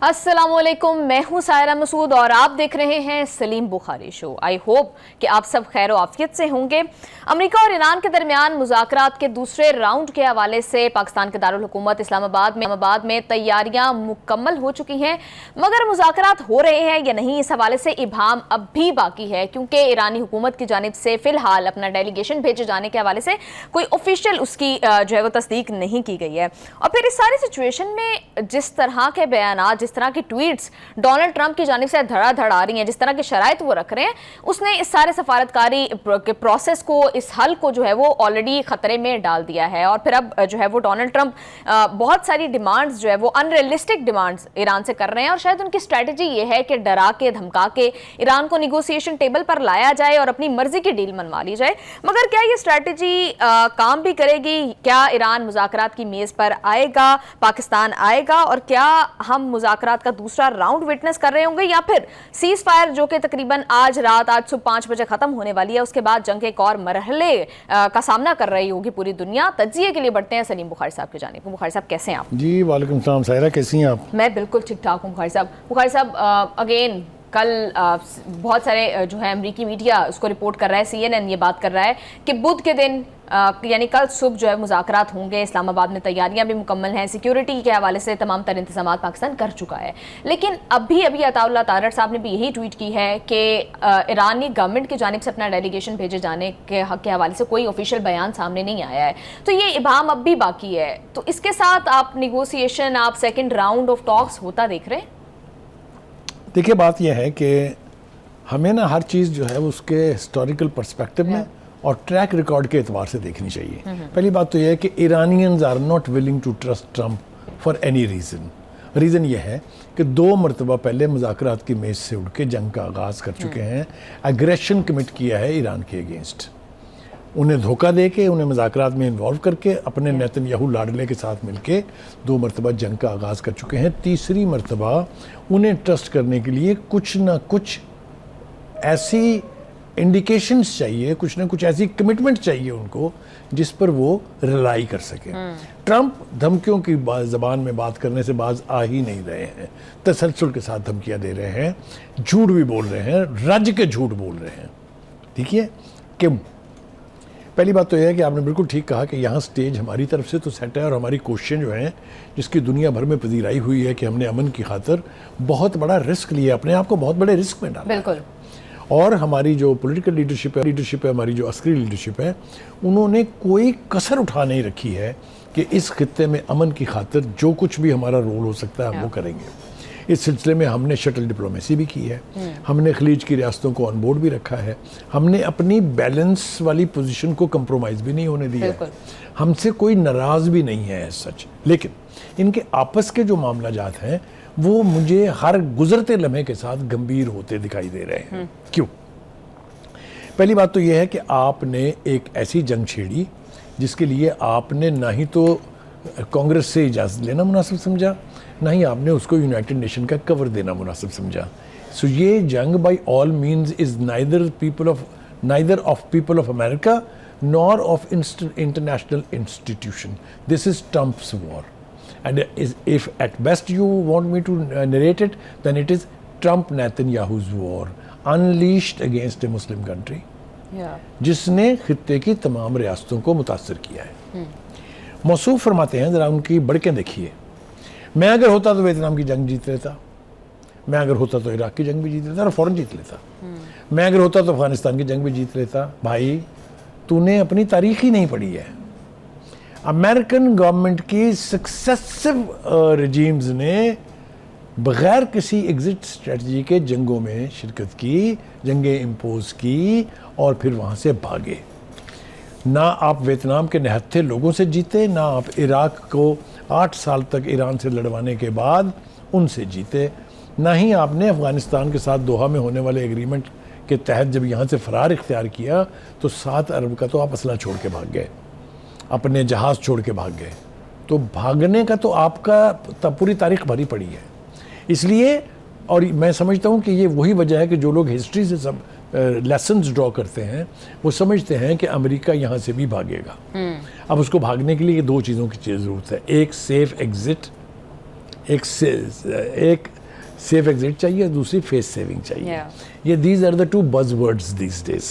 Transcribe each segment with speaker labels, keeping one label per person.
Speaker 1: अस्सलामुअलैकुम, मैं हूं सायरा मसूद और आप देख रहे हैं Salim Bukhari show. I hope कि आप सब खैर आफियत से होंगे। अमेरिका और ईरान के दरमियान मुज़ाकरात के दूसरे राउंड के हवाले से पाकिस्तान के दारुल हुकूमत इस्लामाबाद में तैयारियां मुकम्मल हो चुकी हैं, मगर मुज़ाकरात हो रहे हैं या नहीं, इस हवाले से इबाहम अब भी बाकी है, क्योंकि ईरानी हुकूमत की जानिब से फिलहाल अपना डेलीगेशन भेजे जाने के हवाले से कोई ऑफिशियल उसकी जो है वो तस्दीक नहीं की गई है। और फिर इस सारी सिचुएशन में जिस तरह के बयान, जिस तरह की ट्वीट्स डोनाल्ड ट्रंप की जानिब से धड़ाधड़ आ रही हैं, जिस तरह की शराइत वो रख रहे हैं, उसने इस सारे सफारतकारी के प्रोसेस को, इस हल को जो है वो ऑलरेडी खतरे में डाल दिया है। और फिर अब जो है वो डोनाल्ड ट्रंप बहुत सारी डिमांड्स जो है वो अनरियलिस्टिक डिमांड्स ईरान से कर रहे हैं, और शायद उनकी स्ट्रैटेजी ये है कि डरा के धमका के ईरान को निगोसिएशन टेबल पर लाया जाए और अपनी मर्जी की डील मनवा ली जाए। मगर क्या ये स्ट्रैटेजी काम भी करेगी? क्या ईरान मुज़ाकरात की मेज पर आएगा, पाकिस्तान आएगा, और क्या हम मुज़ाकरात का दूसरा राउंड विटनेस कर रहे होंगे, या फिर सीज फायर जो कि तकरीबन आज सुबह 5 बजे खत्म होने वाली है, उसके बाद जंग के एक और मरहले का सामना कर रही होगी पूरी दुनिया? तज्जिए के लिए बढ़ते हैं सलीम बुखारी साहब की जानिब। बुखारी साहब कैसे हैं आप?
Speaker 2: जी वालेकुम सलाम। सायरा कैसी हैं आप?
Speaker 1: मैं बिल्कुल ठीक ठाक हूँ बुखारी साहब। बुखारी साहब, अगेन कल बहुत सारे जो है अमरीकी मीडिया उसको रिपोर्ट कर रहा है, CNN ये बात कर रहा है कि बुध के दिन यानी कल सुबह जो है मुज़ाकरात होंगे। इस्लामाबाद में तैयारियां भी मुकम्मल हैं, सिक्योरिटी के हवाले से तमाम तर इंतजाम पाकिस्तान कर चुका है। लेकिन अभी अताउल्लाह तारड़ साहब ने भी यही ट्वीट की है कि ईरानी गवर्नमेंट की जानिब से अपना डेलीगेशन भेजे जाने के हक के हवाले से कोई ऑफिशियल बयान सामने नहीं आया है, तो ये इबाहम अब भी बाकी है। तो इसके साथ आप निगोसिएशन, आप सेकेंड राउंड ऑफ टॉक्स होता देख रहे हैं?
Speaker 2: देखिए, बात यह है कि हमें ना हर चीज़ जो है उसके हिस्टोरिकल पर्सपेक्टिव में और ट्रैक रिकॉर्ड के एतबार से देखनी चाहिए। पहली बात तो यह है कि Iranians are not willing to trust Trump for any reason यह है कि 2 मरतबा पहले मुज़ाकरात की मेज़ से उठ के जंग का आगाज़ कर चुके हैं, एग्रेशन कमिट किया है ईरान के अगेंस्ट, उन्हें धोखा दे के, उन्हें मुज़ाकरात में इन्वॉल्व करके अपने नेतन्याहू लाडले के साथ मिलके 2 मरतबा जंग का आगाज़ कर चुके हैं। तीसरी मरतबा उन्हें ट्रस्ट करने के लिए कुछ ना कुछ ऐसी इंडिकेशंस चाहिए, कुछ ना कुछ ऐसी कमिटमेंट चाहिए उनको जिस पर वो रिलाई कर सके। ट्रंप धमकियों की ज़बान में बात करने से बाज आ ही नहीं रहे हैं, तसलसल के साथ धमकियाँ दे रहे हैं, झूठ भी बोल रहे हैं, राज्य के झूठ बोल रहे हैं। ठीक है कि पहली बात तो यह है कि आपने बिल्कुल ठीक कहा कि यहाँ स्टेज हमारी तरफ से तो सेट है, और हमारी कोशिशें जो हैं जिसकी दुनिया भर में पजीराई हुई है कि हमने अमन की खातिर बहुत बड़ा रिस्क लिया, अपने आप को बहुत बड़े रिस्क में डाला।
Speaker 1: बिल्कुल।
Speaker 2: और हमारी जो पॉलिटिकल लीडरशिप है, हमारी जो अस्करी लीडरशिप है, उन्होंने कोई कसर उठा नहीं रखी है कि इस खित्ते में अमन की खातिर जो कुछ भी हमारा रोल हो सकता है हम वो करेंगे। इस सिलसिले में हमने शटल डिप्लोमेसी भी की है, हमने खलीज की रियासतों को ऑन बोर्ड भी रखा है, हमने अपनी बैलेंस वाली पोजीशन को कंप्रोमाइज़ भी नहीं होने दिया है, हमसे कोई नाराज़ भी नहीं है सच। लेकिन इनके आपस के जो मामला जात हैं वो मुझे हर गुजरते लम्हे के साथ गंभीर होते दिखाई दे रहे हैं। क्यों? पहली बात तो यह है कि आपने एक ऐसी जंग छेड़ी जिसके लिए आपने ना ही तो कांग्रेस से इजाज़त लेना मुनासिब समझा, ना ही आपने उसको यूनाइटेड नेशन का कवर देना मुनासिब समझा। सो ये जंग by all means is neither of people of America nor of international institution. This is Trump's war, and if at best you want me to narrate it, then it is Trump Netanyahu's war unleashed against a Muslim country, जिसने खित्ते की तमाम रियासतों को मुतासर किया है। मौसूफ फरमाते हैं, ज़रा उनकी बढ़कें देखिए। मैं अगर होता तो वियतनाम की जंग जीत लेता, मैं अगर होता तो इराक की जंग भी जीत लेता और फ़ौरन जीत लेता, मैं अगर होता तो अफगानिस्तान की जंग भी जीत लेता। भाई, तूने अपनी तारीख ही नहीं पढ़ी है। अमेरिकन गवर्नमेंट की सक्सेसिव रिजीम्स ने बग़ैर किसी एग्जिट स्ट्रेटजी के जंगों में शिरकत की, जंगें इम्पोज की और फिर वहाँ से भागे। ना आप वियतनाम के निहत्थे लोगों से जीते, ना आप इराक को 8 साल तक ईरान से लड़वाने के बाद उनसे जीते, ना ही आपने अफ़गानिस्तान के साथ दोहा में होने वाले एग्रीमेंट के तहत जब यहाँ से फ़रार इख्तियार किया तो 7 अरब का तो आप असला छोड़ के भाग गए, अपने जहाज़ छोड़ के भाग गए। तो भागने का तो आपका पूरी तारीख भरी पड़ी है। इसलिए, और मैं समझता हूँ कि ये वही वजह है कि जो लोग हिस्ट्री से सब लेसन्स ड्रॉ करते हैं वो समझते हैं कि अमेरिका यहाँ से भी भागेगा। अब उसको भागने के लिए 2 चीज़ों की ज़रूरत है, एक सेफ एग्ज़िट, एक सेफ एग्जिट चाहिए, दूसरी फेस सेविंग चाहिए। ये these are the two buzzwords these days.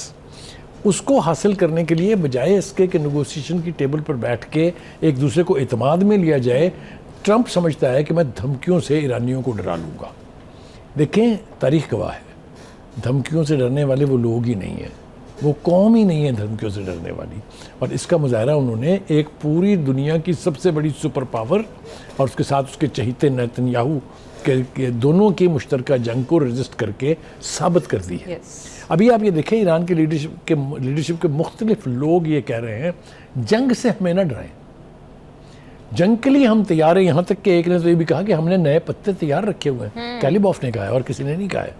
Speaker 2: उसको हासिल करने के लिए बजाय इसके कि नेगोशिएशन की टेबल पर बैठ के एक दूसरे को एतमाद में लिया जाए, ट्रंप समझता है कि मैं धमकियों से ईरानियों को डरा लूँगा। देखें, तारीख गवाह है, धमकियों से डरने वाले वो लोग ही नहीं हैं, वो कौम ही नहीं है धमकियों से डरने वाली। और इसका मुजाहरा उन्होंने एक पूरी दुनिया की सबसे बड़ी सुपर पावर और उसके साथ उसके चहीते नेतन्याहू के दोनों की मुश्तरका जंग को रजिस्ट करके साबित कर दी है। अभी आप ये देखें, ईरान की लीडरशिप के मुख्तलिफ लोग ये कह रहे हैं जंग से हमें ना डराएं, जंग के लिए हम तैयार हैं। यहाँ तक कि एक ने तो ये भी कहा कि हमने नए पत्ते तैयार रखे हुए हैं। कैलिबॉफ ने कहा है और किसी ने नहीं कहा है,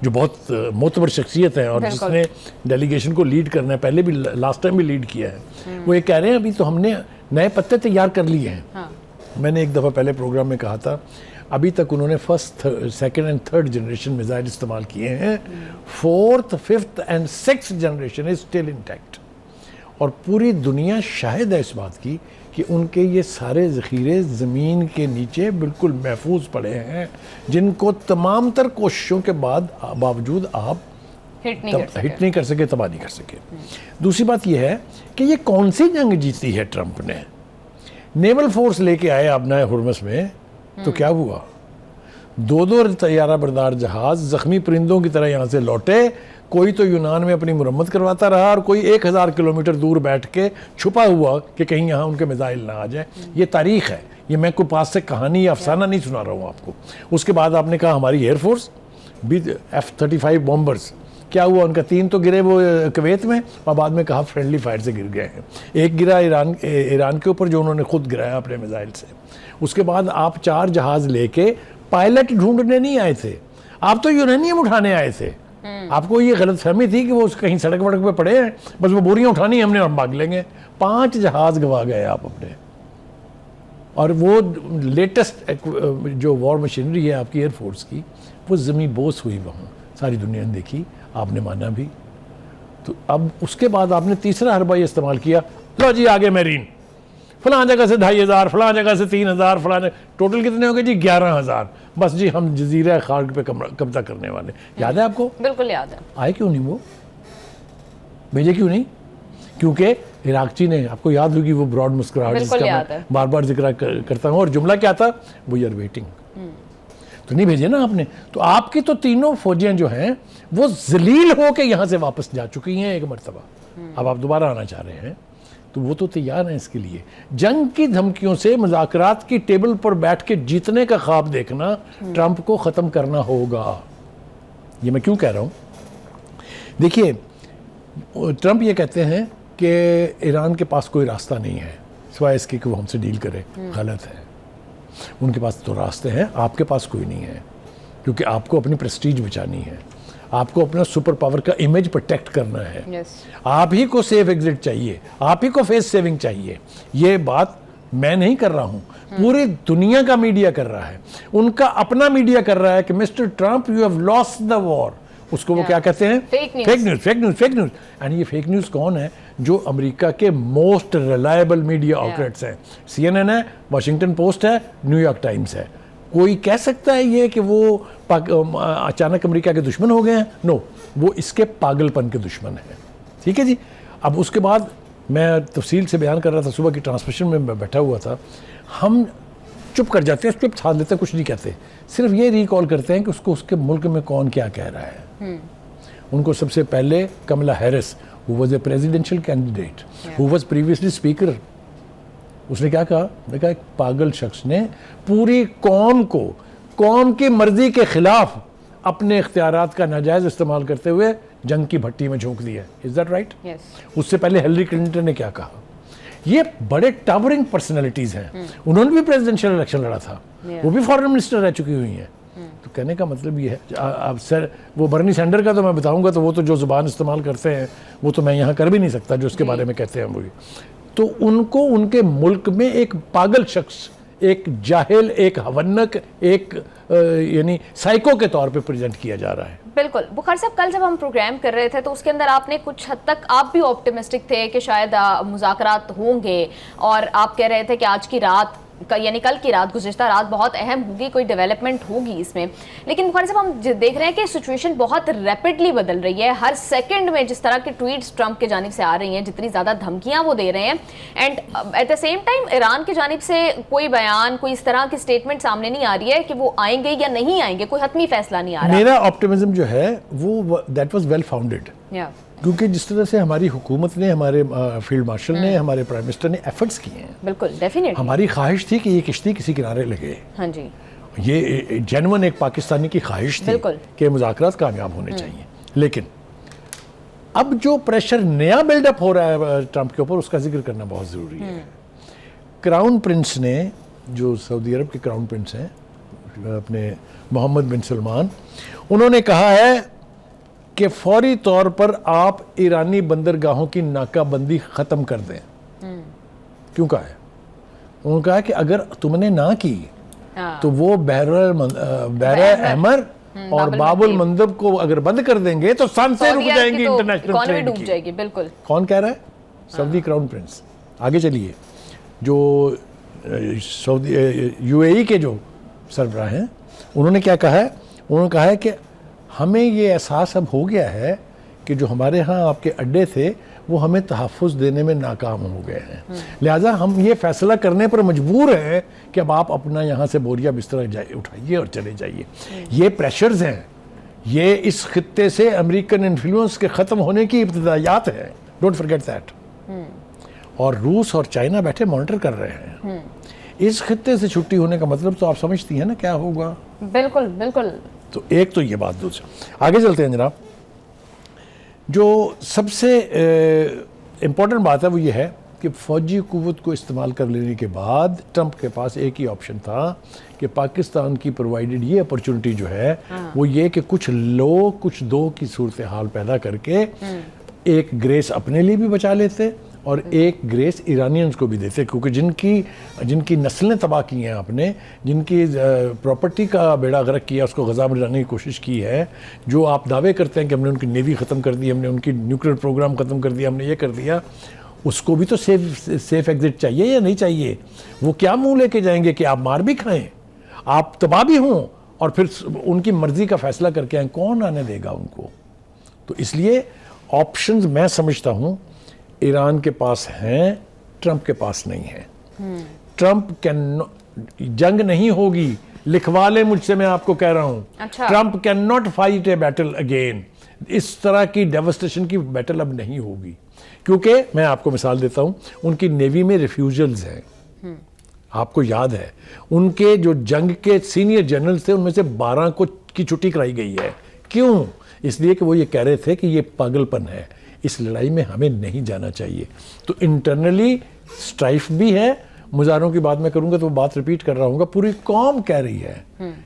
Speaker 2: जो बहुत मोतबर शख्सियत है और जिसने डेलीगेशन को लीड करना है, पहले भी लास्ट टाइम भी लीड किया है। वो ये कह रहे हैं अभी तो हमने नए पत्ते तैयार कर लिए हैं। मैंने एक दफ़ा पहले प्रोग्राम में कहा था, अभी तक उन्होंने first, second and third generation missile इस्तेमाल किए हैं, fourth, fifth and sixth generation is still intact. और पूरी दुनिया शाहिद है इस बात की कि उनके ये सारे ज़ख़ीरे ज़मीन के नीचे बिल्कुल महफूज पड़े हैं, जिनको तमाम तर कोशिशों के बावजूद आप हिट नहीं कर सके, तबाह नहीं कर सके। दूसरी बात यह है कि ये कौन सी जंग जीती है ट्रंप ने। नेवल फोर्स लेके आए अपना हुर्मस में, तो क्या हुआ, 2-2 तैयारा बरदार जहाज ज़ख्मी परिंदों की तरह यहाँ से लौटे। कोई तो यूनान में अपनी मुरम्मत करवाता रहा और कोई 1000 किलोमीटर दूर बैठ के छुपा हुआ कि कहीं यहाँ उनके मिसाइल ना आ जाए। ये तारीख है, ये मैं कोई पास से कहानी या अफसाना नहीं सुना रहा हूँ आपको। उसके बाद आपने कहा हमारी एयरफोर्स भी F-35 बॉम्बर्स, क्या हुआ उनका 3 तो गिरे वो कुवैत में और बाद में कहा फ्रेंडली फायर से गिर गए हैं। एक गिरा ईरान के ऊपर जो उन्होंने खुद गिराया अपने मिसाइल से। उसके बाद आप 4 जहाज़ लेके पायलट ढूंढने नहीं आए थे, आप तो यूरेनियम उठाने आए थे। आपको ये गलतफहमी थी कि वो कहीं सड़क वड़क पे पड़े हैं, बस वो बोरियां उठानी हमने और भाग लेंगे। 5 जहाज गवा गए आप अपने। और वो लेटेस्ट जो वॉर मशीनरी है आपकी एयरफोर्स की, वो ज़मी बोस हुई वहाँ, सारी दुनिया ने देखी, आपने माना भी। तो अब उसके बाद आपने तीसरा हरबा ये इस्तेमाल किया, लो जी आगे मैरीन, फलां जगह से 2500, फलां जगह से 3000, फलां टोटल कितने हो गए जी 11000। बस जी हम जजीरा खार्ग पे कब्जा करने वाले। याद है आपको? बिल्कुल याद है। आए क्यों नहीं वो, भेजे क्यों नहीं? क्योंकि इराकची ने, आपको याद होगी वो ब्रॉड मुस्कुराहट जिसका बार बार जिक्र करता हूँ, और जुमला क्या था, वी आर वेटिंग। तो नहीं भेजे ना आपने। तो आपकी तो तीनों फौजियां जो हैं वो जलील होके यहाँ से वापस जा चुकी हैं एक मरतबा। अब आप दोबारा आना चाह रहे हैं, तो वो तो तैयार हैं इसके लिए। जंग की धमकियों से मुज़ाकरात की टेबल पर बैठ के जीतने का ख्वाब देखना ट्रंप को ख़त्म करना होगा। ये मैं क्यों कह रहा हूँ, देखिए ट्रंप ये कहते हैं कि ईरान के पास कोई रास्ता नहीं है सिवाय इसके कि वो हमसे डील करे। गलत है, उनके पास तो रास्ते हैं, आपके पास कोई नहीं है, क्योंकि आपको अपनी प्रेस्टीज बचानी है, आपको अपना सुपर पावर का इमेज प्रोटेक्ट करना है। आप ही को सेफ एग्जिट चाहिए, आप ही को फेस सेविंग चाहिए। ये बात मैं नहीं कर रहा हूँ, पूरी दुनिया का मीडिया कर रहा है, उनका अपना मीडिया कर रहा है कि mister Trump you have lost the war. उसको वो क्या कहते हैं, फेक न्यूज़। एंड ये फेक न्यूज़ कौन है? जो अमेरिका के मोस्ट रिलायबल मीडिया आउटलेट्स हैं, CNN है, वाशिंगटन पोस्ट है, न्यूयॉर्क टाइम्स है। कोई कह सकता है ये कि वो अचानक अमेरिका के दुश्मन हो गए हैं? नो, वो इसके पागलपन के दुश्मन हैं। ठीक है जी। अब उसके बाद मैं तफसील से बयान कर रहा था, सुबह की ट्रांसमिशन में मैं बैठा हुआ था। हम चुप कर जाते हैं, चुप छाड़ लेते हैं, कुछ नहीं कहते, सिर्फ ये रिकॉल करते हैं कि उसको उसके मुल्क में कौन क्या कह रहा है। उनको सबसे पहले Kamala Harris, who was a presidential candidate, who was previously speaker, उसने क्या कहा? देखा, एक पागल शख्स ने पूरी कौम को कौम की मर्जी के खिलाफ अपने इख्तियारात का नाजायज़ इस्तेमाल करते हुए जंग की भट्टी में झोंक दिया। Is that right? उससे पहले हिलरी क्लिंटन ने क्या कहा? ये बड़े टावरिंग पर्सनैलिटीज़ हैं। उन्होंने भी प्रेसिडेंशियल इलेक्शन लड़ा था, वो भी फॉरेन मिनिस्टर रह चुकी हुई हैं। तो कहने का मतलब ये है, अब सर वो बर्नी सैंडर का तो मैं बताऊंगा, तो वो तो जो ज़ुबान इस्तेमाल करते हैं वो तो मैं यहाँ कर भी नहीं सकता, जो उसके बारे में कहते हैं वो। तो उनको उनके मुल्क में एक पागल शख्स, एक जाहिल, एक हवन्नक, एक यानी साइको के तौर पे प्रेजेंट किया जा रहा है।
Speaker 1: बिल्कुल। बुखारी साहब, कल जब हम प्रोग्राम कर रहे थे तो उसके अंदर आपने कुछ हद तक आप भी ऑप्टिमिस्टिक थे कि शायद मुज़ाकरात होंगे, और आप कह रहे थे कि आज की रात यानी कल की रात, गुज़िश्ता रात बहुत अहम होगी, कोई डेवलपमेंट होगी इसमें। लेकिन बुखारी साहब, हम देख रहे हैं कि सिचुएशन बहुत रैपिडली बदल रही है। हर सेकंड में जिस तरह के ट्वीट्स ट्रंप के जानिब से आ रही हैं, जितनी ज़्यादा धमकियां वो दे रहे हैं, and at the same time Iran की जानिब से कोई बयान, कोई इस तरह की स्टेटमेंट सामने नहीं आ रही है कि वो आएंगे या नहीं आएंगे, कोई हतमी फैसला नहीं आ रहा।
Speaker 2: मेरा ऑप्टिमिज्म जो है वो दैट वाज वेल फाउंडेड, क्योंकि जिस तरह से हमारी हुकूमत ने, हमारे फील्ड मार्शल ने, हमारे प्राइम मिनिस्टर ने एफर्ट्स किए हैं,
Speaker 1: बिल्कुल डेफिनेटली
Speaker 2: हमारी ख्वाहिश थी कि ये किश्ती किसी किनारे लगे।
Speaker 1: हाँ जी,
Speaker 2: ये जेन्युइन एक पाकिस्तानी की ख्वाहिश थी कि मुज़ाकरात कामयाब होने चाहिए। लेकिन अब जो प्रेशर नया बिल्डअप हो रहा है ट्रंप के ऊपर, उसका जिक्र करना बहुत ज़रूरी है। क्राउन प्रिंस ने, जो सऊदी अरब के क्राउन प्रिंस हैं, अपने मोहम्मद बिन सलमान, उन्होंने कहा है कि फौरी तौर पर आप ईरानी बंदरगाहों की नाकाबंदी ख़त्म कर दें। क्यों कहा है? उन्होंने कहा कि अगर तुमने ना की तो वो बहर अहमर और बाबुल मंदब को अगर बंद कर देंगे तो सान से रुक जाएंगी इंटरनेशनल ट्रेड
Speaker 1: डूब जाएगी। बिल्कुल।
Speaker 2: कौन कह रहा है? Saudi crown Prince. आगे चलिए, जो सऊदी यूएई के जो सरबराह हैं, उन्होंने क्या कहा है? उन्होंने कहा है कि हमें ये एहसास अब हो गया है कि जो हमारे यहाँ आपके अड्डे थे वो हमें तहफ़्फ़ुज़ देने में नाकाम हो गए हैं, लिहाजा हम ये फ़ैसला करने पर मजबूर हैं कि अब आप अपना यहाँ से बोरिया बिस्तर उठाइए और चले जाइए। ये प्रेशर्स हैं, ये इस खित्ते से अमेरिकन इन्फ्लुएंस के ख़त्म होने की इब्तिदायात है, डोंट फॉरगेट दैट। और रूस और चाइना बैठे मॉनिटर कर रहे हैं। इस खित्ते से छुट्टी होने का मतलब तो आप समझती हैं ना क्या होगा।
Speaker 1: बिल्कुल बिल्कुल।
Speaker 2: तो एक तो ये बात, दूसरा आगे चलते हैं जनाब। जो सबसे इम्पोर्टेंट बात है वो ये है कि फ़ौजी क़ुव्वत को इस्तेमाल कर लेने के बाद ट्रंप के पास एक ही ऑप्शन था कि पाकिस्तान की प्रोवाइडेड ये अपॉर्चुनिटी जो है वो ये कि कुछ लो कुछ दो की सूरत हाल पैदा करके एक ग्रेस अपने लिए भी बचा लेते और एक ग्रेस इरानियंस को भी देते, क्योंकि जिनकी नस्लें तबाह की हैं आपने, जिनकी प्रॉपर्टी का बेड़ा गर्क किया, उसको गज़ा में लाने की कोशिश की है, जो आप दावे करते हैं कि हमने उनकी नेवी ख़त्म कर दी, हमने उनकी न्यूक्लियर प्रोग्राम ख़त्म कर दिया, हमने ये कर दिया, उसको भी तो सेफ एग्जिट चाहिए या नहीं चाहिए? वो क्या मुँह लेके जाएंगे कि आप मार भी खाएँ, आप तबाह भी हों और फिर उनकी मर्ज़ी का फ़ैसला करके आएँ? कौन आने देगा उनको? तो इसलिए ऑप्शंस मैं समझता हूँ ईरान के पास हैं, ट्रंप के पास नहीं है। ट्रंप कैन, जंग नहीं होगी, लिखवा ले मुझसे, मैं आपको कह रहा हूं।
Speaker 1: अच्छा।
Speaker 2: Trump can not fight a battle again. इस तरह की डेवस्टेशन की बैटल अब नहीं होगी, क्योंकि मैं आपको मिसाल देता हूं, उनकी नेवी में रिफ्यूजल्स हैं। आपको याद है उनके जो जंग के सीनियर जनरल्स थे उनमें से 12 को की छुट्टी कराई गई है। क्यों? इसलिए कि वो ये कह रहे थे कि ये पागलपन है, इस लड़ाई में हमें नहीं जाना चाहिए। तो इंटरनली स्ट्राइफ भी है। मुजाहरों की बात मैं करूंगा तो वो बात रिपीट कर रहा हूँ, पूरी कौम कह रही है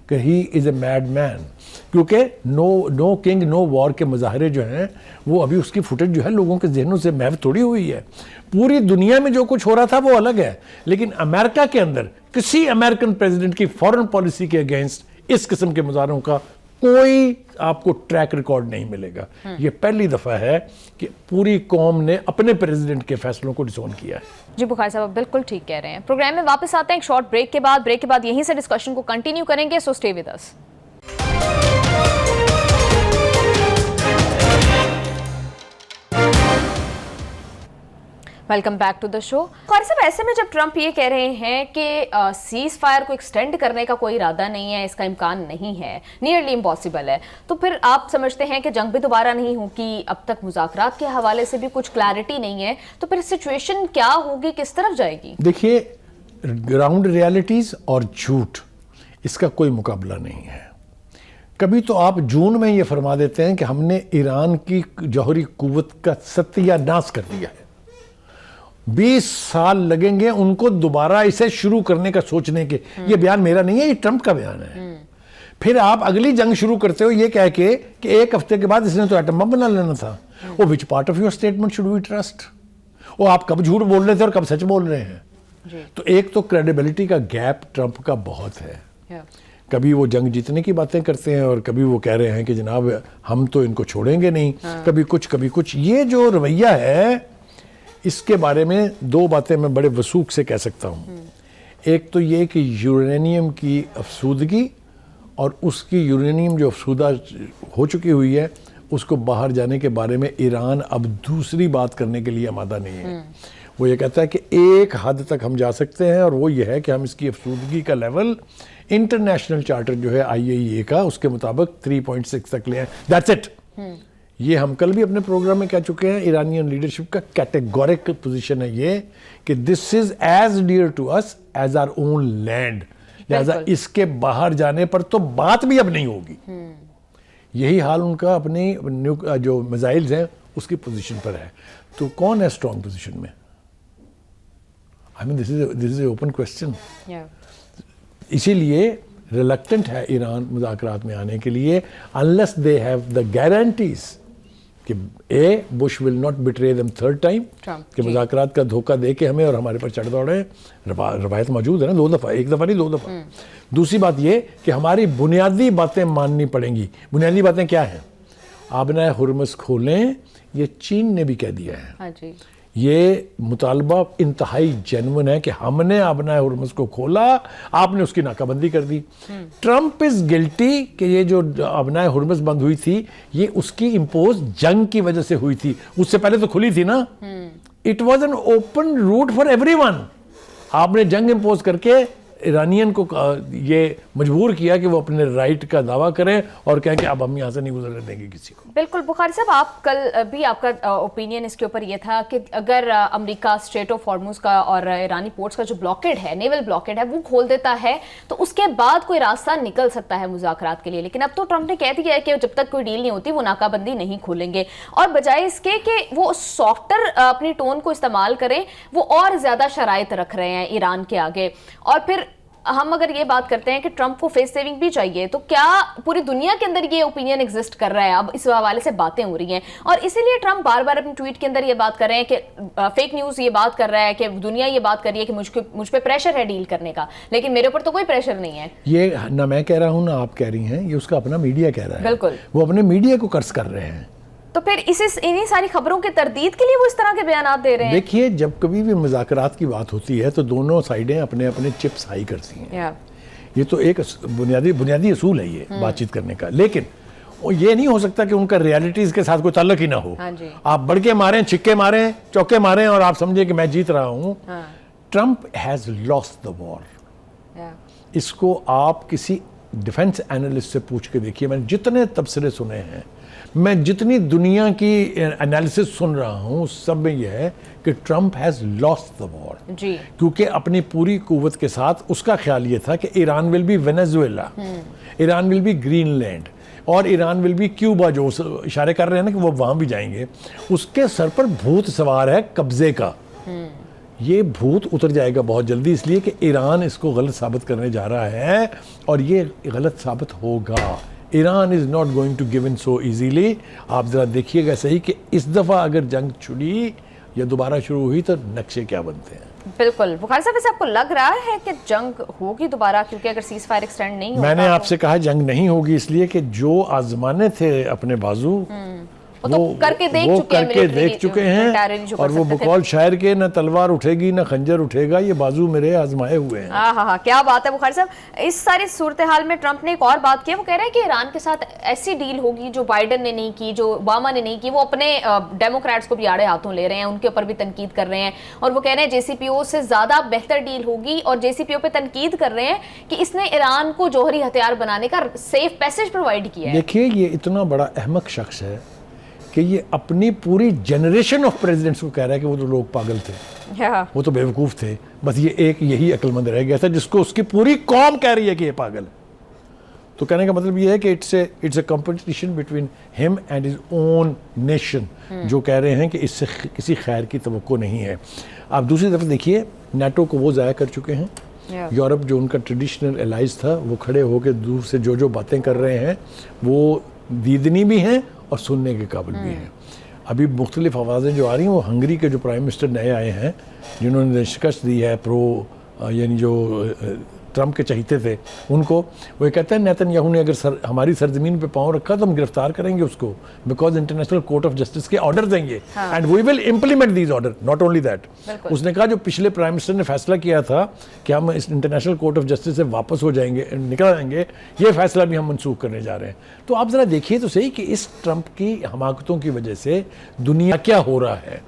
Speaker 2: कि he is a mad man, क्योंकि नो किंग नो वॉर के मुजाहरे जो हैं वो अभी उसकी फुटेज जो है लोगों के जहनों से महव थोड़ी हुई है। पूरी दुनिया में जो कुछ हो रहा था वो अलग है, लेकिन अमेरिका के अंदर किसी अमेरिकन प्रेसिडेंट की फॉरेन पॉलिसी के अगेंस्ट इस किस्म के मुजाहरों का कोई आपको ट्रैक रिकॉर्ड नहीं मिलेगा। ये पहली दफा है कि पूरी कौम ने अपने प्रेसिडेंट के फैसलों को डिसोन किया है।
Speaker 1: जी बुखारी साहब बिल्कुल ठीक कह रहे हैं। प्रोग्राम में वापस आते हैं एक शॉर्ट ब्रेक के बाद यहीं से डिस्कशन को कंटिन्यू करेंगे, so stay with us. Welcome back to the show. Bukhari साहब, ऐसे में जब ट्रंप ये कह रहे हैं कि सीज फायर को एक्सटेंड करने का कोई इरादा नहीं है, इसका इम्कान नहीं है, नियरली इम्पॉसिबल है, तो फिर आप समझते हैं कि जंग भी दोबारा नहीं होगी, अब तक मुज़ाकरात के हवाले से भी कुछ क्लैरिटी नहीं है, तो फिर सिचुएशन क्या होगी, किस तरफ जाएगी?
Speaker 2: देखिए, ग्राउंड रियलिटीज़ और झूठ, इसका कोई मुकाबला नहीं है। कभी तो आप जून में ये फरमा देते हैं कि हमने ईरान की जौहरी कुव्वत का सत्यानाश कर दिया है, 20 साल लगेंगे उनको दोबारा इसे शुरू करने का सोचने के। ये बयान मेरा नहीं है, ये ट्रंप का बयान है। फिर आप अगली जंग शुरू करते हो ये कह के कि एक हफ्ते के बाद इसने तो एटम बम बना लेना था। वो which part of your statement should we trust? वो आप कब झूठ बोल रहे थे और कब सच बोल रहे हैं? तो एक तो क्रेडिबिलिटी का गैप ट्रंप का बहुत है। कभी वो जंग जीतने की बातें करते हैं और कभी वो कह रहे हैं कि जनाब हम तो इनको छोड़ेंगे नहीं। कभी कुछ। ये जो रवैया है, इसके बारे में दो बातें मैं बड़े वसूख से कह सकता हूँ। एक तो ये कि यूरेनियम की अफसूदगी और उसकी यूरेनियम जो अफसूदा हो चुकी हुई है उसको बाहर जाने के बारे में ईरान अब दूसरी बात करने के लिए आमादा नहीं है। वो ये कहता है कि एक हद तक हम जा सकते हैं और वो ये है कि हम इसकी अफसूदगी का लेवल इंटरनेशनल चार्टर जो है IAEA का उसके मुताबिक 3.6 तक ले आए। That's it. ये हम कल भी अपने प्रोग्राम में कह चुके हैं, ईरानियन लीडरशिप का कैटेगोरिक पोजीशन है ये कि this is as dear to us as our own land, लिहाजा इसके बाहर जाने पर तो बात भी अब नहीं होगी। यही हाल उनका अपनी जो मिसाइल्स हैं उसकी पोजीशन पर है। तो कौन है स्ट्रॉन्ग पोजीशन में? I mean this is a open question. इसीलिए रिलक्टेंट है ईरान मुज़ाकरात में आने के लिए unless they have the guarantees कि Bush will not betray them third time, कि मुज़ाकरात का धोखा दे के हमें और हमारे पर चढ़ दौड़े। रवायत मौजूद है ना, 2 दफ़ा, 1 दफ़ा नहीं 2 दफ़ा। दूसरी बात ये कि हमारी बुनियादी बातें माननी पड़ेंगी। बुनियादी बातें क्या हैं? आबना हुर्मुज़ खोलें, ये चीन ने भी कह दिया है।
Speaker 1: हाँ जी। ये
Speaker 2: मुतालबा इंतहाई जेन्युइन है कि हमने आबना हुर्मुज़ को खोला, आपने उसकी नाकाबंदी कर दी। ट्रंप इज गिल्टी कि ये जो आबना हुर्मुज़ बंद हुई थी ये उसकी इम्पोज जंग की वजह से हुई थी, उससे पहले तो खुली थी ना। It was an open route for everyone. आपने जंग इम्पोज करके ईरानियन को ये मजबूर किया कि वो अपने राइट का दावा करें और कहें कि अब हम यहाँ से नहीं गुजरने देंगे किसी को।
Speaker 1: बिल्कुल बुखारी साहब, आप कल भी आपका ओपिनियन इसके ऊपर ये था कि अगर अमेरिका स्ट्रेट ऑफ हॉर्मुज़ का और ईरानी पोर्ट्स का जो ब्लॉकेड है, नेवल ब्लॉकेड है, वो खोल देता है तो उसके बाद कोई रास्ता निकल सकता है मुज़ाकरात के लिए। लेकिन अब तो ट्रंप ने कह दिया है कि जब तक कोई डील नहीं होती वो नाकाबंदी नहीं खोलेंगे, और बजाय इसके कि वो सॉफ्टर अपनी टोन को इस्तेमाल करें, वो और ज़्यादा शराइत रख रहे हैं ईरान के आगे। और फिर हम अगर ये बात करते हैं कि ट्रंप को फेस सेविंग भी चाहिए, तो क्या पूरी दुनिया के अंदर ये ओपिनियन एग्जिस्ट कर रहा है? अब इस हवाले से बातें हो रही हैं और इसीलिए ट्रंप बार बार अपने ट्वीट के अंदर ये बात कर रहे हैं कि फेक न्यूज़ ये बात कर रहा है कि दुनिया ये बात कर रही है कि मुझ पे प्रेशर है डील करने का, लेकिन मेरे ऊपर तो कोई प्रेशर नहीं है।
Speaker 2: ये ना मैं कह रहा हूँ ना आप कह रही हैं, ये उसका अपना मीडिया कह रहा है।
Speaker 1: बिल्कुल,
Speaker 2: वो अपने मीडिया को कर्ज कर रहे हैं।
Speaker 1: तो फिर इन्हीं सारी खबरों के तरदीद के लिए वो इस तरह के बयान दे रहे हैं।
Speaker 2: देखिए, जब कभी भी मुज़ाकरात की बात होती है तो दोनों साइडें अपने अपने चिप्स हाई करती हैं। ये तो एक बुनियादी असूल है ये बातचीत करने का। लेकिन ये नहीं हो सकता कि उनका रियलिटीज के साथ कोई ताल्लुक ही ना हो।
Speaker 1: हाँ जी।
Speaker 2: आप बढ़ के मारें, छिक्के मारें, चौके मारें और आप समझे कि मैं जीत रहा हूँ। Trump has lost the war. इसको आप किसी डिफेंस एनालिस्ट से पूछ के देखिए। मैंने जितने तबसरे सुने हैं, मैं जितनी दुनिया की एनालिसिस सुन रहा हूँ, सब में यह है कि Trump has lost the war जी, क्योंकि अपनी पूरी कुव्वत के साथ उसका ख्याल ये था कि Iran will be Venezuela, Iran will be Greenland और ईरान विल बी क्यूबा, जो इशारे कर रहे हैं ना कि वो वहाँ भी जाएंगे। उसके सर पर भूत सवार है कब्जे का। ये भूत उतर जाएगा बहुत जल्दी, इसलिए कि ईरान इसको गलत साबित करने जा रहा है और ये गलत साबित होगा। Iran is not going to give in so easily. आप ज़रा देखिएगा सही कि इस दफ़ा अगर जंग छुड़ी या दोबारा शुरू हुई तो नक्शे क्या बनते हैं।
Speaker 1: बिल्कुल बुखारी साहब, वैसे आपको लग रहा है कि जंग होगी दोबारा? क्योंकि अगर सीज फायर एक्सटेंड नहीं होगा,
Speaker 2: मैंने आपसे कहा जंग नहीं होगी इसलिए कि जो आजमाने थे अपने बाजू
Speaker 1: वो करके देख चुके हैं
Speaker 2: और वो बकौल शायर के न तलवार उठेगी न खंजर उठेगा, ये बाजू मेरे आजमाए हुए हैं।
Speaker 1: हाँ, क्या बात है बुखारी साहब। इस सारी सूरत हाल में ट्रंप ने एक और बात की है। वो कह रहे हैं कि ईरान के साथ ऐसी डील होगी जो बाइडेन ने नहीं की, जो ओबामा ने नहीं की। वो अपने डेमोक्रेट्स को भी आड़े हाथों ले रहे हैं, उनके ऊपर भी तनकीद कर रहे हैं और वो कह रहे हैं JCPO से ज्यादा बेहतर डील होगी और JCPO पे तनकीद कर रहे हैं कि इसने ईरान को जौहरी हथियार बनाने का सेफ पैसेज प्रोवाइड किया है।
Speaker 2: देखिए, ये इतना बड़ा अहमक शख्स है कि ये अपनी पूरी जनरेशन ऑफ प्रेसिडेंट्स को कह रहा है कि वो तो लोग पागल थे, वो तो बेवकूफ़ थे। बस ये एक यही अक्लमंद रह गया था जिसको उसकी पूरी कौम कह रही है कि ये पागल है। तो कहने का मतलब ये है कि it's a competition between him and his own nation, जो कह रहे हैं कि इससे किसी खैर की तवक्को नहीं है। आप दूसरी तरफ देखिए, नाटो को वो ज़ाया कर चुके हैं। यूरोप जो उनका ट्रेडिशनल एलाइज था, वो खड़े होकर दूर से जो बातें कर रहे हैं वो दीदनी भी हैं और सुनने के काबिल भी हैं। अभी मुख्तलिफ आवाज़ें जो आ रही हैं, वो हंगरी के जो प्राइम मिनिस्टर नए आए हैं, जिन्होंने शिकस्त दी है यानी जो ट्रंप के चहीते थे उनको, वो कहते हैं नेतन्याहू ने अगर हमारी सरजमीन पे पांव रखा तो हम गिरफ्तार करेंगे उसको, because international court of justice के ऑर्डर देंगे and we will implement these order. Not only that, उसने कहा जो पिछले प्राइम मिनिस्टर ने फैसला किया था कि हम इस इंटरनेशनल कोर्ट ऑफ जस्टिस से वापस हो जाएंगे, निकल आएंगे, ये फैसला भी हम मनसूख करने जा रहे हैं। तो आप जरा देखिए तो सही कि इस ट्रंप की हमाकतों की वजह से दुनिया क्या हो रहा है।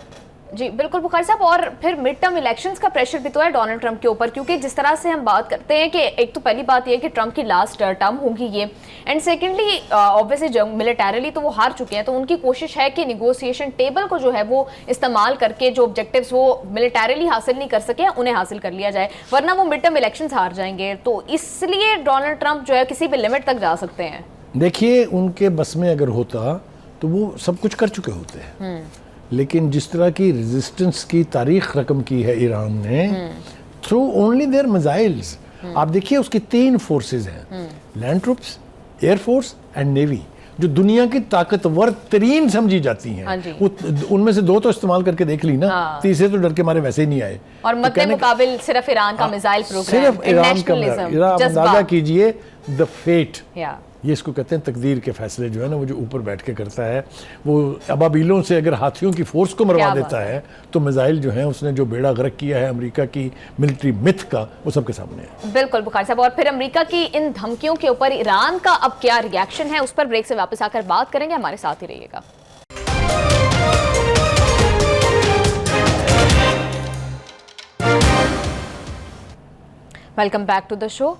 Speaker 1: जी बिल्कुल बुखारी साहब, और फिर मिड टर्म इलेक्शंस का प्रेशर भी तो है डोनाल्ड ट्रंप के ऊपर, क्योंकि जिस तरह से हम बात करते हैं कि एक तो पहली बात ये कि ट्रंप की लास्ट टर्म होगी ये, एंड सेकेंडली ऑब्वियसली मिलिटरीली तो वो हार चुके हैं, तो उनकी कोशिश है कि निगोसिएशन टेबल को जो है वो इस्तेमाल करके जो ऑब्जेक्टिव्स वो मिलिटरीली हासिल नहीं कर सके उन्हें हासिल कर लिया जाए, वरना वो मिड टर्म इलेक्शंस हार जाएंगे। तो इसलिए डोनाल्ड ट्रंप जो है किसी भी लिमिट तक जा सकते हैं। देखिए
Speaker 2: उनके बस में अगर होता तो वो सब कुछ कर चुके होते हैं, लेकिन जिस तरह की रेजिस्टेंस की तारीख रकम की है ईरान ने थ्रू ओनली देयर मिसाइल्स, आप देखिए उसकी 3 फोर्सेस हैं, land troops, air force and navy, जो दुनिया की ताकतवर तरीन समझी जाती हैं। उनमें से 2 तो इस्तेमाल करके देख ली ना, तीसरे तो डर के मारे वैसे ही नहीं आए।
Speaker 1: और मद्दे मुकाबिल सिर्फ ईरान का मिसाइल प्रोग्राम,
Speaker 2: सिर्फ ईरान का मिसाइल, अंदाजा कीजिए द फेट, ये इसको कहते हैं तकदीर के फैसले जो है ना, वो जो ऊपर बैठ के करता है, वो अबाबीलों से अगर हाथियों की फोर्स को मरवा देता है तो मिसाइल जो है उसने जो बेड़ा गर्क किया है अमेरिका की मिलिट्री मिथ का, वो सबके सामने है।
Speaker 1: बिल्कुल बुखारी साहब, और फिर अमेरिका की इन धमकियों के ऊपर ईरान का अब क्या रिएक्शन है, उस पर ब्रेक से वापस आकर बात करेंगे, हमारे साथ ही रहिएगा। Welcome back to the show.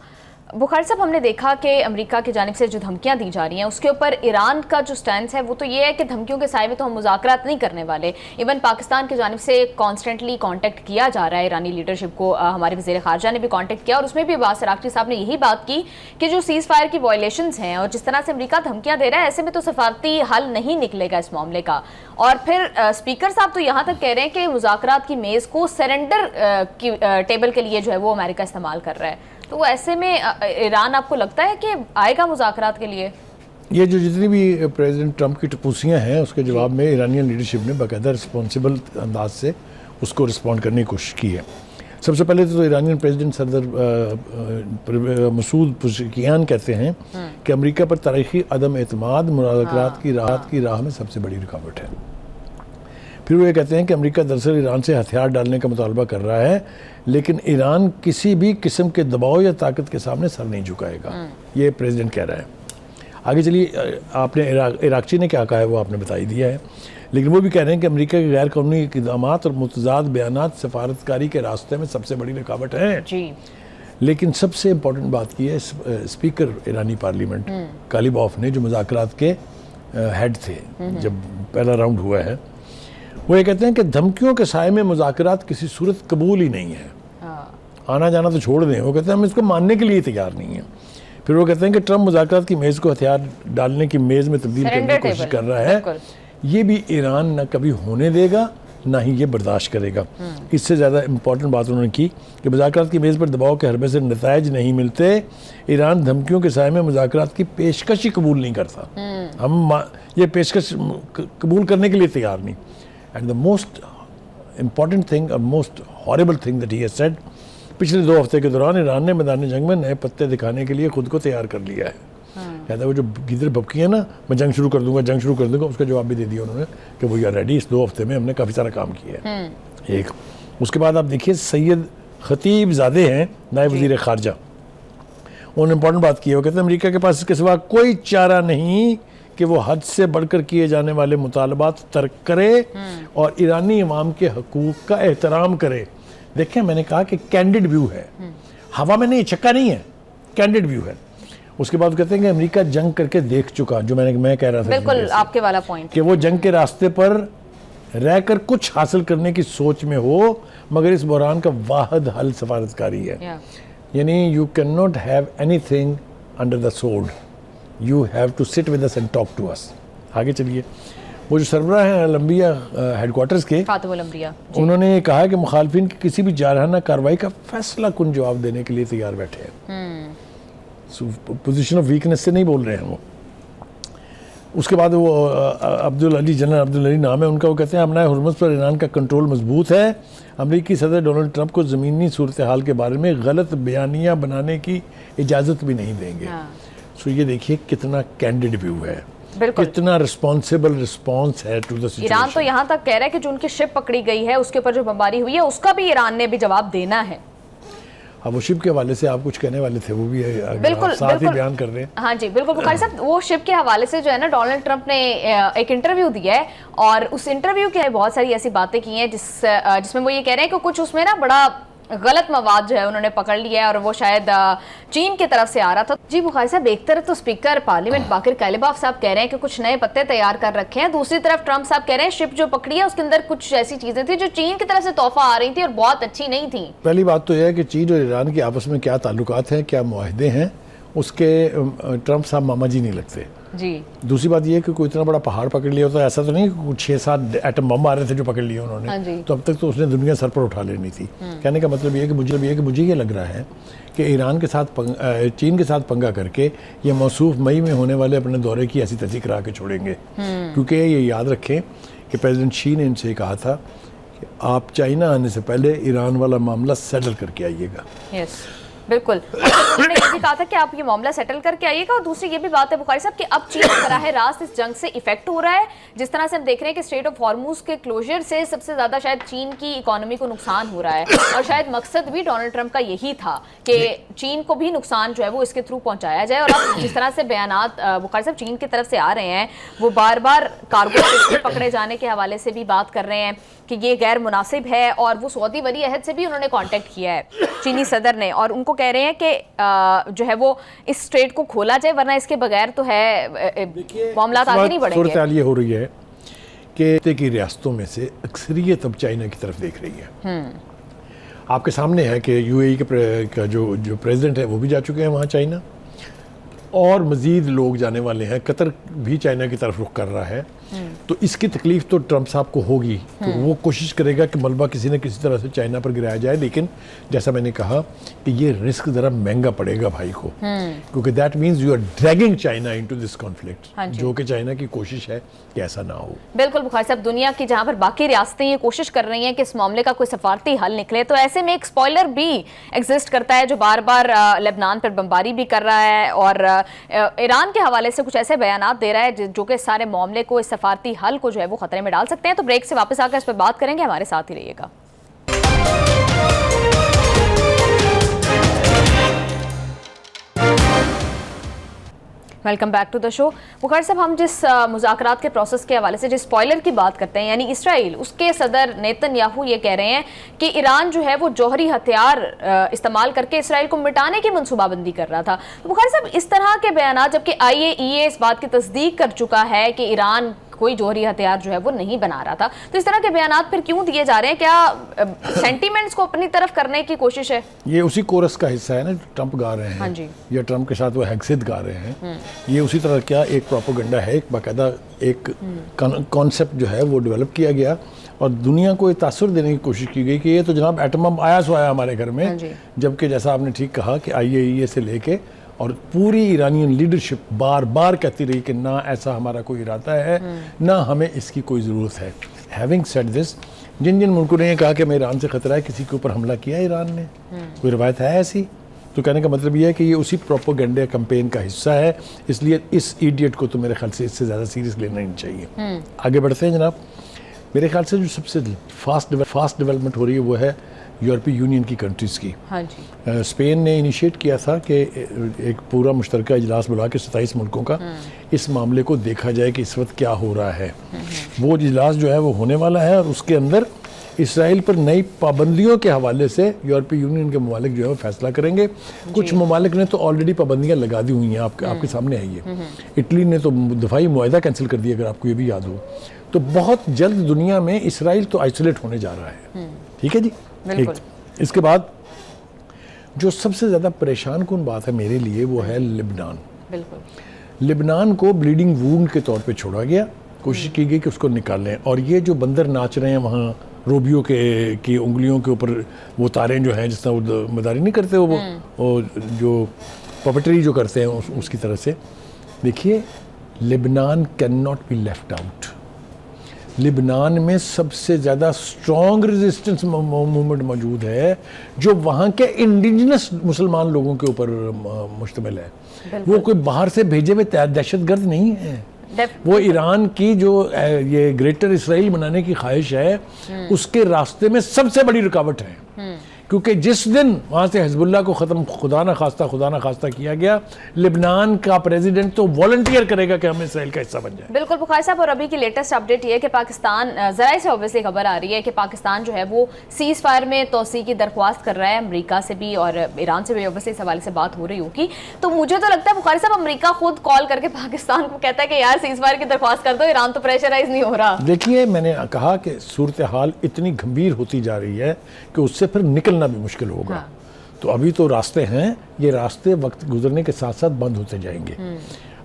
Speaker 1: Bukhari साहब, हमने देखा कि अमेरिका की जानिब से जो धमकियां दी जा रही हैं उसके ऊपर ईरान का जो स्टैंड है वो तो ये है कि धमकियों के साए में तो हम मुज़ाकरात नहीं करने वाले। इवन पाकिस्तान की जानिब से कॉन्स्टेंटली कांटेक्ट किया जा रहा है ईरानी लीडरशिप को, हमारे वज़ीर ख़ारजा ने भी कांटेक्ट किया और उसमें भी अब्बास अराग़ची साहब ने यही बात की कि जो सीज़ फायर की वायलेशंस हैं और जिस तरह से अमेरिका धमकियाँ दे रहा है, ऐसे में तो सफारती हल नहीं निकलेगा इस मामले का। और फिर स्पीकर साहब तो यहाँ तक कह रहे हैं कि मुज़ाकरात की मेज़ को सरेंडर की टेबल के लिए जो है वो अमेरिका इस्तेमाल कर रहा है। तो ऐसे में ईरान आपको लगता है कि आएगा मुज़ाकरात के लिए?
Speaker 2: ये जो जितनी भी प्रेसिडेंट ट्रंप की टपूसियाँ हैं उसके जवाब में ईरानियन लीडरशिप ने बाकायदा रिस्पॉन्सिबल अंदाज से उसको रिस्पॉन्ड करने की कोशिश की है। सबसे पहले तो ईरानियन प्रेसिडेंट सदर मसूद पुज़कियान कहते हैं कि अमेरिका पर तारीखी अदम एतमाद मुज़ाकरात की राह में सबसे बड़ी रुकावट है। फिर वो ये कहते हैं कि अमेरिका दरअसल ईरान से हथियार डालने का मुतालबा कर रहा है, लेकिन ईरान किसी भी किस्म के दबाव या ताकत के सामने सर नहीं झुकाएगा, ये प्रेसिडेंट कह रहा है। आगे चलिए, आपने इराक़ची ने क्या कहा है वो आपने बता ही दिया है, लेकिन वो भी कह रहे हैं कि अमेरिका के गैर कानूनी इक़दामात और मुतज़ाद बयानात सफारतकारी के रास्ते में सबसे बड़ी रुकावट है जी। लेकिन सबसे इम्पोर्टेंट बात की है स्पीकर ईरानी पार्लियामेंट कालिबॉफ ने, जो मुज़ाकरात के हेड थे जब पहला राउंड हुआ है, वो ये कहते हैं कि धमकियों के साए में मुज़ाकरात किसी सूरत कबूल ही नहीं है। आना जाना तो छोड़ दें, वो कहते हैं हम इसको मानने के लिए तैयार नहीं हैं। फिर वो कहते हैं कि ट्रंप मुज़ाकरात की मेज़ को हथियार डालने की मेज़ में तब्दील करने की कोशिश कर रहा है। ये भी ईरान ना कभी होने देगा ना ही ये बर्दाश्त करेगा। इससे ज़्यादा इम्पॉर्टेंट बात उन्होंने की कि मुज़ाकरात की मेज़ पर दबाव के हरबे से नताइज नहीं मिलते, ईरान धमकियों के साए में मुज़ाकरात की पेशकश ही कबूल नहीं करता। हम ये पेशकश कबूल करने के लिए तैयार नहीं। And the most important thing और most horrible thing that he has said, पिछले 2 हफ्ते के दौरान ईरान ने मैदान जंग में नए पत्ते दिखाने के लिए खुद को तैयार कर लिया है। कहता है वो जो गिदर भपकी है ना, मैं जंग शुरू कर दूंगा, उसका जवाब भी दे दिया उन्होंने कि वो यार रेडी, इस 2 हफ्ते में हमने काफ़ी सारा काम किया है। एक उसके बाद आप देखिए सैयद खतीब ज़ादे हैं नायब वज़ीर ख़ारजा, उन्होंने इंपॉर्टेंट बात की है। वो कहते हैं अमेरिका के पास इसके सिवा कोई चारा नहीं कि वो हद से बढ़कर किए जाने वाले मुतालबात तर्क करे और ईरानी इमाम के हकूक़ का एहतराम करे। देखें, मैंने कहा कि कैंडिड व्यू है, हवा में नहीं, छक्का नहीं है, कैंडिड व्यू है। उसके बाद कहते हैं कि अमेरिका जंग करके देख चुका, जो मैं कह रहा था
Speaker 1: बिल्कुल आपके वाला पॉइंट,
Speaker 2: कि वो जंग के रास्ते पर रहकर कुछ हासिल करने की सोच में हो, मगर इस बहरान का वाहिद हल सफारतकारी है। यानी you can not have anything under the sword, you have to sit with us and talk to us. आगे चलिए, वो जो सरबराह हैं लंबिया हेडक्वार्टर्स के, उन्होंने कहा कि मुखालफिन की किसी भी जारहाना कार्रवाई का फैसला कुन जवाब देने के लिए तैयार बैठे हैं। पोजीशन ऑफ वीकनेस से नहीं बोल रहे हैं वो। उसके बाद वो जनरल अब्दुल अली नाम है उनका, वो कहते हैं अपना हुर्मुज़ पर ईरान का कंट्रोल मजबूत है, अमेरिकी सदर डोनाल्ड ट्रंप को ज़मीनी सूरत हाल के बारे में गलत बयानियाँ बनाने की इजाज़त भी नहीं देंगे। सो ये देखिए कितना कैंडिड व्यू है, कितना रिस्पॉन्सिबल रिस्पॉन्स है टू द सिचुएशन।
Speaker 1: ईरान तो यहाँ तक कह रहा है कि जो उनकी शिप पकड़ी गई है उसके ऊपर जो बमबारी हुई है उसका भी ईरान ने भी जवाब देना है।
Speaker 2: अब वो शिप के हवाले से आप कुछ कहने वाले थे, वो भी
Speaker 1: बिल्कुल
Speaker 2: साथ ही बयान कर रहे हैं।
Speaker 1: हाँ जी बिल्कुल बुखारी साहब, वो शिप के हवाले से जो है ना डोनाल्ड ट्रंप ने एक इंटरव्यू दिया है और उस इंटरव्यू के बहुत सारी ऐसी बातें की हैं जिसमें वो ये कह रहे हैं कि कुछ उसमें ना बड़ा गलत मवाद जो है उन्होंने पकड़ लिया है और वो शायद चीन की तरफ से आ रहा था। जी बुखारी साहब, एक तरफ तो स्पीकर पार्लियामेंट बाकिर कालिबाफ साहब कह रहे हैं कि कुछ नए पत्ते तैयार कर रखे हैं, दूसरी तरफ ट्रंप साहब कह रहे हैं शिप जो पकड़ी है उसके अंदर कुछ ऐसी चीजें थी जो चीन की तरफ से तोहफा आ रही थी और बहुत अच्छी नहीं थी।
Speaker 2: पहली बात तो यह है कि चीन और ईरान के आपस में क्या ताल्लुकात हैं, क्या मुआहदे हैं, उसके ट्रंप साहब मामा जी नहीं लगते
Speaker 1: जी।
Speaker 2: दूसरी बात यह है कि कोई इतना बड़ा पहाड़ पकड़ लिया होता है, ऐसा तो नहीं कि कुछ 6-7 एटम बम आ रहे थे जो पकड़ लिए उन्होंने।
Speaker 1: हाँ
Speaker 2: तो अब तक तो उसने दुनिया सर पर उठा लेनी थी। कहने का मतलब ये है कि मुझे ये लग रहा है कि ईरान के साथ चीन के साथ पंगा करके ये मौसूफ मई में होने वाले अपने दौरे की ऐसी तैसी करा के छोड़ेंगे। क्योंकि ये याद रखें कि प्रेसिडेंट शी ने इनसे कहा था कि आप चाइना आने से पहले ईरान वाला मामला सेटल करके आइएगा।
Speaker 1: यस बिल्कुल, उन्होंने ये भी कहा था कि आप ये मामला सेटल करके आइएगा। और दूसरी ये भी बात है बुखारी साहब कि अब चीन बराह रास्त इस जंग से इफेक्ट हो रहा है। जिस तरह से हम देख रहे हैं कि स्ट्रेट ऑफ हॉर्मूज के क्लोजर से सबसे ज्यादा शायद चीन की इकोनॉमी को नुकसान हो रहा है और शायद मकसद भी डोनाल्ड ट्रंप का यही था कि चीन को भी नुकसान जो है वो इसके थ्रू पहुंचाया जाए। और अब जिस तरह से बयानात बुखारी साहब चीन की तरफ से आ रहे हैं, वो बार बार कार्गो पकड़े जाने के हवाले से भी बात कर रहे हैं कि ये गैर मुनासिब है। और वो सऊदी वली अहद से भी उन्होंने कांटेक्ट किया है चीनी सदर ने और उनको कह रहे हैं कि जो है वो इस स्ट्रेट को खोला जाए, वरना इसके बगैर तो है मामला आगे नहीं बढ़ेंगे।
Speaker 2: सूरत हाल ये हो रही है कि की रियासतों में से अक्सरियत अब चाइना की तरफ देख रही है। आपके सामने है कि यूएई का जो प्रेसिडेंट है वो भी जा चुके हैं वहाँ चाइना, और मज़ीद लोग जाने वाले हैं। कतर भी चाइना की तरफ रुख कर रहा है। तो इसकी तकलीफ तो ट्रंप साहब को होगी, तो वो कोशिश करेगा कि मलबा किसी न किसी तरह से चाइना पर गिराया जाए। लेकिन जैसा मैंने कहा कि ये रिस्क ज़रा महंगा पड़ेगा भाई को, क्योंकि that means you are dragging China into this conflict, जो कि चाइना की कोशिश है कि ऐसा ना हो।
Speaker 1: बिल्कुल बुखारी साहब, दुनिया की जहां पर बाकी रियासतें ये कोशिश कर रही हैं कि इस मामले का कोई सफारती हल निकले, तो ऐसे में एक स्पॉइलर भी एग्जिस्ट करता है जो बार बार लेबनान पर बमबारी भी कर रहा है और ईरान के हवाले से कुछ ऐसे बयानात दे रहा है जो कि सारे मामले को, इस सफारती हल को जो है वो खतरे में डाल सकते हैं। तो ब्रेक से वापस आकर इस पर बात करेंगे, हमारे साथ ही रहिएगा। Welcome back to the show. Bukhari साहब, हम जिस मुज़ाकरात के प्रोसेस के हवाले से जिस स्पॉइलर की बात करते हैं, यानी इसराइल, उसके सदर नेतन्याहू ये कह रहे हैं कि ईरान जो है वो जौहरी हथियार इस्तेमाल करके इसराइल को मिटाने की मनसूबाबंदी कर रहा था। तो बुखारी साहब, इस तरह के बयान, जबकि IAEA इस बात की तस्दीक कर चुका है कि ईरान कोई जौहरी हथियार जो है वो नहीं बना रहा था, तो इस तरह के बयान फिर क्यों दिए जा रहे हैं? क्या सेंटीमेंट्स को अपनी तरफ करने की कोशिश है? ये
Speaker 2: उसी कोरस का हिस्सा है ना जो ट्रंप गा रहे हैं।
Speaker 1: हाँ जी।
Speaker 2: या ट्रंप के साथ वो हेक्सिद गा रहे हैं। ये उसी तरह क्या एक प्रोपेगेंडा है, एक बाकायदा एक कॉन्सेप्ट जो है वो डेवलप किया गया और दुनिया को ये तासुर देने की कोशिश की गई कि ये तो जनाब एटम बम आया सो आया हमारे घर में। जबकि जैसा आपने ठीक कहा कि IAEA से लेके और पूरी ईरानियन लीडरशिप बार बार कहती रही कि ना ऐसा हमारा कोई इरादा है, ना हमें इसकी कोई ज़रूरत है। हैविंग सेड दिस, जिन जिन मुल्कों ने कहा कि हमें ईरान से ख़तरा है, किसी के ऊपर हमला किया ईरान ने? कोई रवायत है ऐसी? तो कहने का मतलब ये है कि ये उसी प्रोपेगेंडा कैंपेन का हिस्सा है। इसलिए इस इडियट को तो मेरे ख्याल से इससे ज़्यादा सीरियस लेना नहीं चाहिए। आगे बढ़ते हैं जनाब। मेरे ख्याल से जो सबसे फास्ट डेवलपमेंट हो रही है वो है यूरोपीय यूनियन की कंट्रीज़ की।
Speaker 1: हाँ जी।
Speaker 2: स्पेन ने इनिशिएट किया था कि एक पूरा मुश्तरका इजलास बुला के 27 मुल्कों का इस मामले को देखा जाए कि इस वक्त क्या हो रहा है। वो इजलास जो है वो होने वाला है और उसके अंदर इसराइल पर नई पाबंदियों के हवाले से यूरोपीय यूनियन के ममालिक जो है वो फैसला करेंगे। कुछ ममालिक ने तो ऑलरेडी पाबंदियाँ लगा दी हुई हैं, आपके सामने है ये। इटली ने तो दफाई मुआहदा कैंसिल कर दिया, अगर आपको ये भी याद हो। तो बहुत जल्द दुनिया में इसराइल तो आइसोलेट होने जा रहा है। ठीक है जी। इसके बाद जो सबसे ज़्यादा परेशान कुन बात है मेरे लिए वो है लिबनान।
Speaker 1: बिल्कुल।
Speaker 2: लिबनान को ब्लीडिंग वूंड के तौर पे छोड़ा गया, कोशिश की गई कि उसको निकालें। और ये जो बंदर नाच रहे हैं वहाँ रोबियो की उंगलियों के ऊपर वो तारें जो हैं, जिस तरह वो मदारी नहीं करते वो जो पपेटरी जो करते हैं उसकी तरह से। देखिए Lebanon can not be left out. Lebanon में सबसे ज़्यादा स्ट्रॉन्ग रेजिस्टेंस मूवमेंट मौजूद है जो वहाँ के इंडिजिनस मुसलमान लोगों के ऊपर मुश्तमिल है। वो कोई बाहर से भेजे हुए दहशतगर्द नहीं है, वो ईरान की जो ये ग्रेटर इसराइल बनाने की ख्वाहिश है उसके रास्ते में सबसे बड़ी रुकावट है। क्योंकि जिस दिन वहाँ से हिजबुल्लाह को ख़त्म खुदा ना खास्ता किया गया, लेबनान का प्रेसिडेंट तो वॉलंटियर करेगा कि हम इसराइल का हिस्सा बन जाए।
Speaker 1: बिल्कुल बुखारी साहब, और अभी की लेटेस्ट अपडेट ये है कि पाकिस्तान, ज़रा से ऑब्वियसली खबर आ रही है कि पाकिस्तान जो है वो सीज़ फायर में तोसी की दरख्वास्त कर रहा है, अमेरिका से भी और ईरान से भी ऑब्वियसली इस हवाले से बात हो रही होगी। तो मुझे तो लगता है बुखारी साहब अमेरिका खुद कॉल करके पाकिस्तान को कहता है कि यार सीज़ फायर की दरख्वास्त कर दो, ईरान तो प्रेशराइज नहीं हो रहा।
Speaker 2: देखिए, मैंने कहा कि सूरत हाल इतनी गंभीर होती जा रही है कि उससे फिर निकलना भी मुश्किल होगा। तो अभी तो रास्ते हैं, ये रास्ते वक्त गुजरने के साथ साथ बंद होते जाएंगे।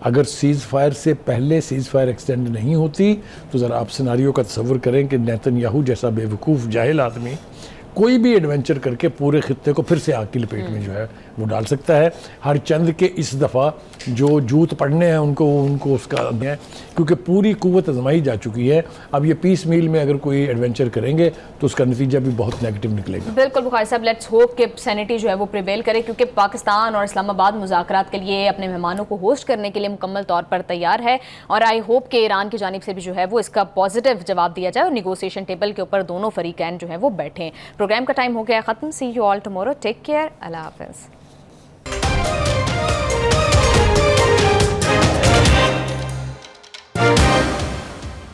Speaker 2: अगर सीज़ फायर से पहले सीज़ फायर एक्सटेंड नहीं होती तो ज़रा आप सिनारियो का तस्वर करें कि नेतन्याहू जैसा बेवकूफ़ जाहिल आदमी कोई भी एडवेंचर करके पूरे खित्ते को फिर से आग की लपेट में जो है वो डाल सकता है। हर चंद के इस दफ़ा जो जूत पड़ने हैं उनको उसका है, क्योंकि पूरी कुव्वत आजमाई जा चुकी है। अब ये पीस मील में अगर कोई एडवेंचर करेंगे तो उसका नतीजा भी बहुत नेगेटिव निकलेगा।
Speaker 1: बिल्कुल बुखारी साहब, लेट्स होप कि सैनिटी जो है वो प्रिवेल करे, क्योंकि पाकिस्तान और इस्लामाबाद मुज़ाकरात के लिए अपने मेहमानों को होस्ट करने के लिए मुकम्मल तौर पर तैयार है। और आई होप कि ईरान की जानिब से भी जो है वो इसका पॉजिटिव जवाब दिया जाए और निगोसिएशन टेबल के ऊपर दोनों फरीकैन जो है वो बैठें। प्रोग्राम का टाइम हो गया ख़त्म। See you all tomorrow, take care, अल्लाह हाफ़िज़।